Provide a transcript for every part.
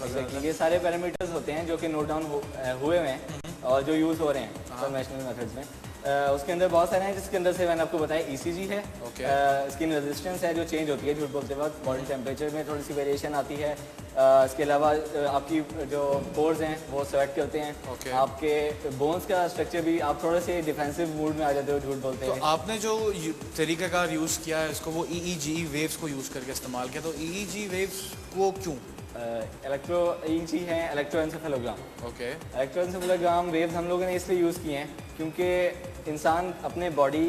Exactly, ये सारे parameters होते हैं जो कि नोट डाउन हुए हुए हैं और जो यूज़ हो रहे हैं कन्वेंशनल मेथड्स में। उसके अंदर बहुत सारे हैं, जिसके अंदर से मैंने आपको बताया ECG है, स्किन रेजिस्टेंस है जो चेंज होती है झूठ बोलते वक्त, बॉडी टेम्परेचर में थोड़ी सी वेरिएशन आती है। इसके अलावा आपकी जो पोर्स हैं वो स्वेट करते हैं, आपके बोन्स का स्ट्रक्चर भी, आप थोड़े से डिफेंसिव मूड में आ जाते हो झूठ बोलते हैं। तो आपने जो तरीकाकार यूज़ किया है इसको, वो EEG वेव्स को यूज़ करके इस्तेमाल किया, तो EEG वेव्स को क्यों? इलेक्ट्रो EEG है इलेक्ट्रोएन्सेफेलोग्राम। इलेक्ट्रोएन्सेफेलोग्राम वेव्स हम लोगों ने इसलिए यूज़ किए हैं क्योंकि इंसान अपने बॉडी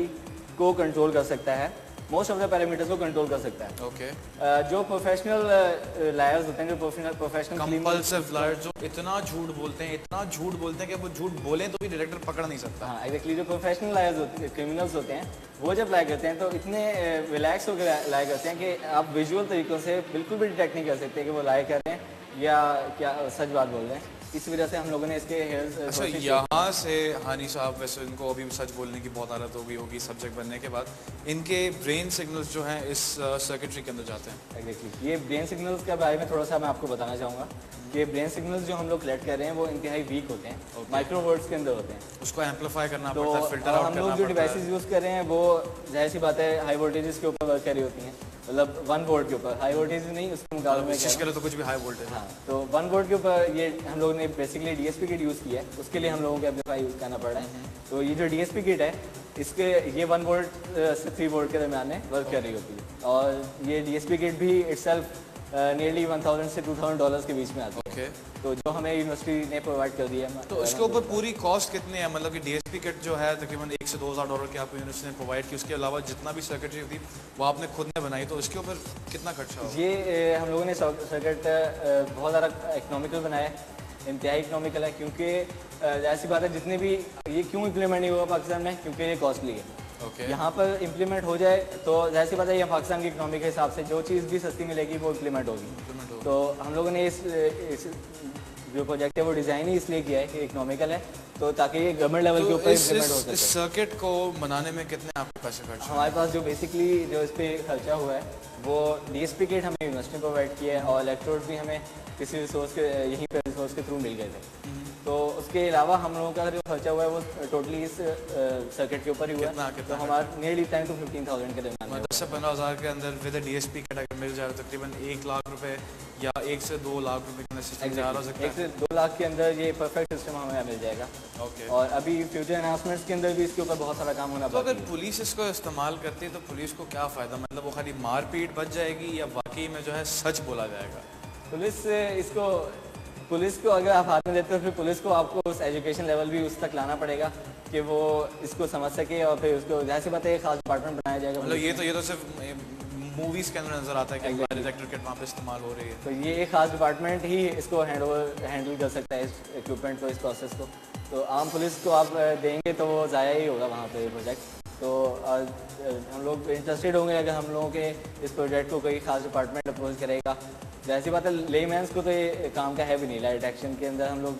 को कंट्रोल कर सकता है, मोस्ट ऑफ द पैरामीटर्स को कंट्रोल कर सकता है। जो प्रोफेशनल लायर्स होते हैं, जो प्रोफेशनल कंपल्सिव लायर जो इतना झूठ बोलते हैं कि वो झूठ बोलें तो भी डिटेक्टर पकड़ नहीं सकता। हाँ एग्जैक्टली, जो प्रोफेशनल लायर्स होते हैं, क्रिमिनल्स होते हैं, वो जब लाया करते हैं तो इतने रिलैक्स होकर लाया करते हैं कि आप विजुअल तरीक़ों से बिल्कुल भी डिटेक्ट नहीं कर सकते कि वो लाया कर रहे हैं या क्या सच बात बोल रहे हैं। इस वजह से हम लोगों ने इसके हेयर्स। अच्छा, यहाँ से हानी साहब, वैसे इनको अभी सच बोलने की बहुत आदत हो गई होगी सब्जेक्ट बनने के बाद, इनके ब्रेन सिग्नल्स जो हैं इस सर्किटरी के अंदर जाते हैं। एग्जैक्टली, ये ब्रेन सिग्नल्स के बारे में थोड़ा सा मैं आपको बताना चाहूँगा कि ब्रेन सिग्नल्स जो हम लोग कलेक्ट कर रहे हैं वो इंतहाई वीक होते हैं, माइक्रोवर्ड्स के अंदर होते हैं, उसको एम्पलीफाई करना तो पड़ता है, फिल्टर आउट हम लोग जो डिवाइसेस यूज़ कर रहे हैं वो जाहिर सी बात है हाई वोल्टेजेस के ऊपर वर्क कर रही होती हैं, मतलब 1 वोल्ट के ऊपर, हाई वोल्टेज नहीं उसके मुकाबले में इसके लिए तो कुछ भी हाई वोल्टेज। हाँ, तो 1 वोल्ट के ऊपर ये हम लोगों ने बेसिकली DSP किट यूज़ किया है, उसके लिए हम लोगों को एम्पलीफाई यूज़ करना पड़ रहा है। तो ये जो DSP किट है इसके ये 1 वोल्ट से 3 वोल्ट के दरम्यान में वर्क कर रही होती है, और ये DSP किट भी इटसेल्फ नियरली $1000 से $2000 के बीच में आती है। तो जो हमें यूनिवर्सिटी ने प्रोवाइड कर दिया है। तो इसके ऊपर पूरी कॉस्ट कितनी है, मतलब कि DSP किट जो है तकरीबन $1 से $2000 की आपको यूनिवर्सिटी ने प्रोवाइड की, उसके अलावा जितना भी सर्किटरी थी वो आपने खुद ने बनाई, तो इसके ऊपर कितना खर्चा होगा? ये हम लोगों ने सर्किट बहुत ज़्यादा इकनॉमिकल बनाया है, इंतहाई इकनॉमिकल है, क्योंकि ऐसी बात है जितने भी ये क्यों इम्प्लीमेंट नहीं हुआ पाकिस्तान में, क्योंकि ये कॉस्टली है। यहाँ पर इम्प्लीमेंट हो जाए तो जैसी सी बात है, ये पाकिस्तान की इकनॉमी के हिसाब से जो चीज़ भी सस्ती मिलेगी वो इम्प्लीमेंट होगी। तो हम लोगों ने इस जो प्रोजेक्ट है वो डिज़ाइन ही इसलिए किया है कि इकोनॉमिकल है, तो ताकि ये गवर्नमेंट लेवल के ऊपर इम्प्लीमेंट हो सके। इस सर्किट को बनाने में कितने आपके पैसे खर्च? हमारे पास जो बेसिकली जो इस पर खर्चा हुआ है वो DSP किट हमें यूनिवर्सिटी ने प्रोवाइड किया है, और इलेक्ट्रोड भी हमें किसी रिसोर्स के यहीं पर रिसोर्स के थ्रू मिल गए थे। तो उसके अलावा हम लोगों का जो खर्चा हुआ है वो टोटली इस सर्किट के ऊपर ही हुआ है। तो हमारा नियरली 10 to 15,000 के दरमियान 10 से 15,000 के अंदर विद DSP किट अगर मिल जाए तकरीबन 1 लाख रुपए या 1 से 2 लाख रुपए का सिस्टम तैयार हो सकता है। 1 से 2 लाख के अंदर ये परफेक्ट सिस्टम हमें मिल जाएगा। और अभी फ्यूचर एनहांसमेंट्स के अंदर भी इसके ऊपर बहुत सारा काम होना। तो अगर पुलिस इसको इस्तेमाल करती है तो पुलिस को क्या फ़ायदा, मतलब वो खाली मारपीट बच जाएगी या वाकई में जो है सच बोला जाएगा? पुलिस को अगर आप हाथ में देते हो फिर पुलिस को आपको उस एजुकेशन लेवल भी उस तक लाना पड़ेगा कि वो इसको समझ सके, और फिर उसको जैसे बात है एक खास डिपार्टमेंट बनाया जाएगा। मतलब ये तो सिर्फ मूवीज़ के अंदर नज़र आता है कि डिटेक्टर किट वहाँ पे इस्तेमाल हो रही है, तो ये एक खास डिपार्टमेंट ही इसको हैंडल कर सकता है, इस इक्विपमेंट को, इस प्रोसेस को। तो आम पुलिस को आप देंगे तो वो ज़ाया ही होगा वहाँ पे प्रोजेक्ट। तो हम लोग इंटरेस्टेड होंगे अगर हम लोगों के इस प्रोजेक्ट को कोई खास डिपार्टमेंट अप्रोच करेगा। जैसी बात है लेमैन्स को तो ये काम का है भी नहीं, लाइट डिटेक्शन के अंदर हम लोग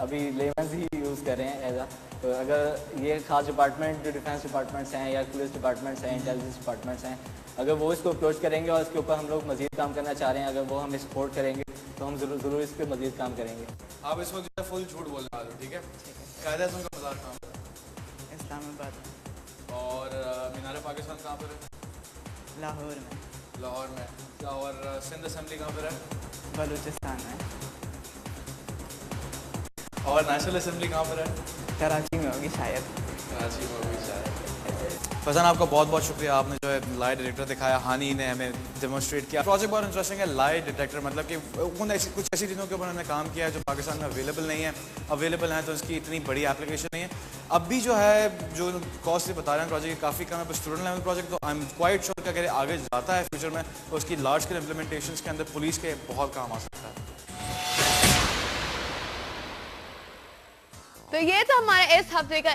अभी लेमैन्स ही यूज़ कर रहे हैं एज तो अगर ये खास डिपार्टमेंट जो डिफेंस डिपार्टमेंट्स हैं या पुलिस डिपार्टमेंट्स हैं, इंटेलिजेंस डिपार्टमेंट्स हैं, अगर वो इसको अप्रोच करेंगे और इसके ऊपर हम लोग मज़ीद काम करना चाह रहे हैं, अगर वो हमें सपोर्ट करेंगे तो हम ज़रूर इस पर मज़ीद काम करेंगे। आप इस वक्त फुल झूठ बोलने वाले हो, ठीक है? कायदा आज़म का मज़ार कहाँ पर है? इस्लामाबाद। और मीनार पाकिस्तान कहाँ पर है? लाहौर में। लाहौर में। और सिंध असेंबली कहाँ पर है? बलूचिस्तान में। और नेशनल असेंबली कहाँ पर है? कराची में होगी शायद। कराची में होगी शायद। फैज़ान, आपका बहुत बहुत शुक्रिया, आपने जो है लाई डिटेक्टर दिखाया, हानी ने हमें डेमोन्स्ट्रेट किया। प्रोजेक्ट बहुत इंटरेस्टिंग है, लाई डिटेक्टर, मतलब कि उन कुछ ऐसी चीज़ों के ऊपर हमने काम किया है जो पाकिस्तान में अवेलेबल नहीं है, अवेलेबल हैं तो इसकी इतनी बड़ी एप्लीकेशन नहीं है। अब भी जो है जो कॉस्ट बता रहे हैं प्रोजेक्ट काफ़ी कम है, स्टूडेंट लेवल प्रोजेक्ट, तो आई एम क्वाइट श्योर कि अगर आगे जाता है फ्यूचर में तो उसकी लार्ज स्केल इम्प्लीमेंटेशन के अंदर पुलिस के बहुत काम आ सकता है। तो ये तो हमारे इस हफ्ते का